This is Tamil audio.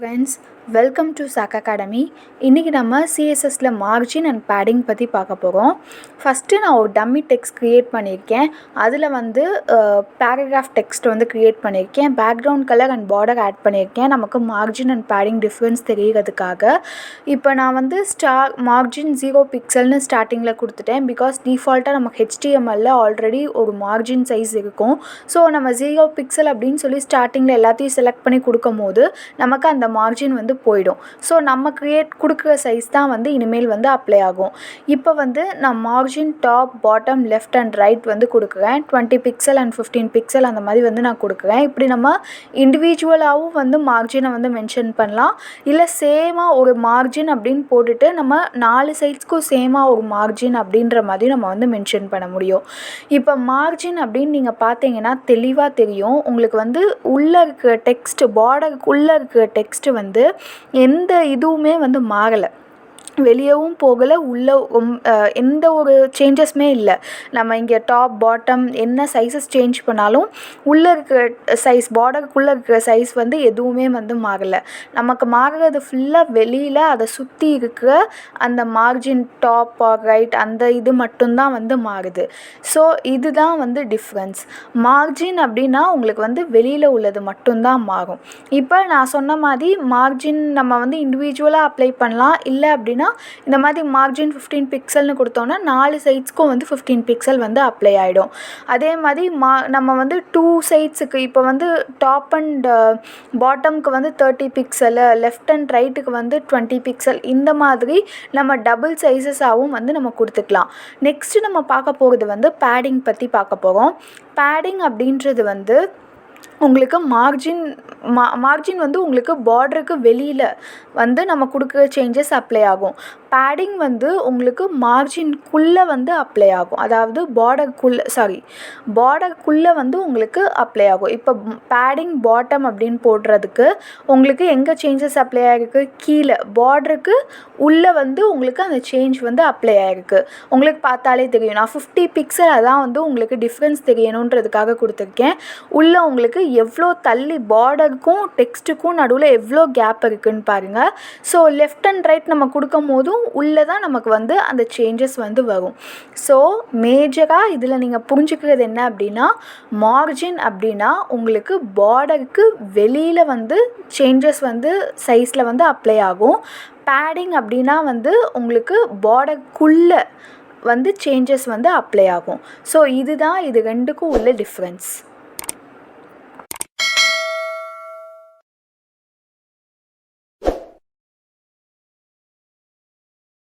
Friends, welcome to SAK academy. இன்றைக்கி நம்ம சிஎஸ்எஸில் மார்ஜின் அண்ட் பேடிங் பற்றி பார்க்க போகிறோம். ஃபஸ்ட்டு நான் ஒரு டம்மி டெக்ஸ்ட் க்ரியேட் பண்ணியிருக்கேன். அதில் வந்து பேராகிராஃப் டெக்ஸ்ட் வந்து க்ரியேட் பண்ணியிருக்கேன். Background colour and border add பண்ணியிருக்கேன் நமக்கு மார்ஜின் அண்ட் பேடிங் டிஃப்ரென்ஸ் தெரிகிறதுக்காக. இப்போ நான் வந்து மார்ஜின் 0 பிக்சல்னு ஸ்டார்டிங்கில் கொடுத்துட்டேன். பிகாஸ் டிஃபால்ட்டாக நமக்கு HTMLல ஆல்ரெடி ஒரு மார்ஜின் சைஸ் இருக்கும். ஸோ நம்ம 0 பிக்சல் அப்படின்னு சொல்லி ஸ்டார்டிங்கில் எல்லாத்தையும் செலக்ட் பண்ணி கொடுக்கும் போது நமக்கு அந்த மார்ஜின் வந்து போயிடும். ஸோ நம்ம கொடுக்குற சைஸ் தான் வந்து இனிமேல் வந்து அப்ளை ஆகும். இப்போ வந்து நான் margin top, bottom, left and right வந்து கொடுக்குறேன். 20 பிக்சல் அண்ட் 15 பிக்சல் அந்த மாதிரி வந்து நான் கொடுக்குறேன். இப்படி நம்ம இண்டிவிஜுவலாகவும் வந்து மார்ஜினை வந்து மென்ஷன் பண்ணலாம். இல்லை சேமாக ஒரு மார்ஜின் அப்படின்னு போட்டுட்டு நம்ம 4 சைட்ஸ்க்கும் சேமாக ஒரு மார்ஜின் அப்படின்ற மாதிரி நம்ம வந்து மென்ஷன் பண்ண முடியும். இப்போ மார்ஜின் அப்படின்னு நீங்கள் பார்த்தீங்கன்னா தெளிவாக தெரியும். உங்களுக்கு வந்து உள்ளே இருக்கிற டெக்ஸ்ட், பார்டருக்குள்ளே இருக்கிற டெக்ஸ்ட்டு வந்து எந்த இதுவுமே வந்து மாறலை, வெளியவும் போகலை, உள்ள எந்த ஒரு சேஞ்சஸுமே இல்லை. நம்ம இங்கே டாப், பாட்டம் என்ன சைஸஸ் சேஞ்ச் பண்ணாலும் உள்ளே இருக்கிற சைஸ், பார்டருக்குள்ளே இருக்கிற சைஸ் வந்து எதுவுமே வந்து மாறலை. நமக்கு மாறுறது ஃபுல்லாக வெளியில் அதை சுற்றி இருக்கிற அந்த மார்ஜின் டாப் ஆர் ரைட் அந்த இது மட்டும்தான் வந்து மாறுது. ஸோ இதுதான் வந்து டிஃப்ரென்ஸ். மார்ஜின் அப்படின்னா உங்களுக்கு வந்து வெளியில் உள்ளது மட்டும்தான் மாறும். இப்போ நான் சொன்ன மாதிரி மார்ஜின் நம்ம வந்து இண்டிவிஜுவலாக அப்ளை பண்ணலாம். இல்லை அப்படின்னா இந்த மாதிரி மார்ஜின் 15 பிக்சல்னு கொடுத்தோன்னா 4 சைட்ஸ்க்கும் வந்து 15 பிக்சல் வந்து அப்ளை ஆகிடும். அதே மாதிரி நம்ம வந்து 2 சைட்ஸுக்கு இப்போ வந்து டாப் அண்ட் பாட்டம்க்கு வந்து 30 பிக்சல், லெஃப்ட் அண்ட் ரைட்டுக்கு வந்து 20 பிக்சல், இந்த மாதிரி நம்ம டபுள் சைஸஸாகவும் வந்து நம்ம கொடுத்துக்கலாம். நெக்ஸ்ட்டு நம்ம பார்க்க போகிறது வந்து பேடிங் பற்றி பார்க்க போகிறோம். பேடிங் அப்படின்றது வந்து உங்களுக்கு மார்ஜின் வந்து உங்களுக்கு பார்டருக்கு வெளியில் வந்து நம்ம கொடுக்குற சேஞ்சஸ் அப்ளை ஆகும். பேடிங் வந்து உங்களுக்கு மார்ஜின்குள்ளே வந்து அப்ளை ஆகும். அதாவது பார்டருக்குள்ளே வந்து உங்களுக்கு அப்ளை ஆகும். இப்போ பேடிங் பாட்டம் அப்படின்னு போடுறதுக்கு உங்களுக்கு எங்கே சேஞ்சஸ் அப்ளை ஆகிருக்கு, கீழே பார்டருக்கு உள்ளே வந்து உங்களுக்கு அந்த சேஞ்ச் வந்து அப்ளை ஆகிருக்கு. உங்களுக்கு பார்த்தாலே தெரியும். நான் 50 பிக்சல் அதான் வந்து உங்களுக்கு டிஃப்ரென்ஸ் தெரியணுன்றதுக்காக கொடுத்துருக்கேன். உள்ளே உங்களுக்கு எவ்வளோ தள்ளி பார்டருக்கும் டெக்ஸ்ட்டுக்கும் நடுவில் எவ்வளோ கேப் இருக்குதுன்னு பாருங்கள். ஸோ லெஃப்ட் அண்ட் ரைட் நம்ம கொடுக்கும் போதும் உள்ளே தான் நமக்கு வந்து அந்த சேஞ்சஸ் வந்து வரும். ஸோ மேஜராக இதில் நீங்கள் புரிஞ்சுக்கிறது என்ன அப்படின்னா, மார்ஜின் அப்படின்னா உங்களுக்கு பார்டருக்கு வெளியில் வந்து சேஞ்சஸ் வந்து சைஸில் வந்து அப்ளை ஆகும். பேடிங் அப்படின்னா வந்து உங்களுக்கு பார்டருக்குள்ளே வந்து சேஞ்சஸ் வந்து அப்ளை ஆகும். ஸோ இதுதான் இது ரெண்டுக்கும் உள்ள டிஃப்ரென்ஸ்.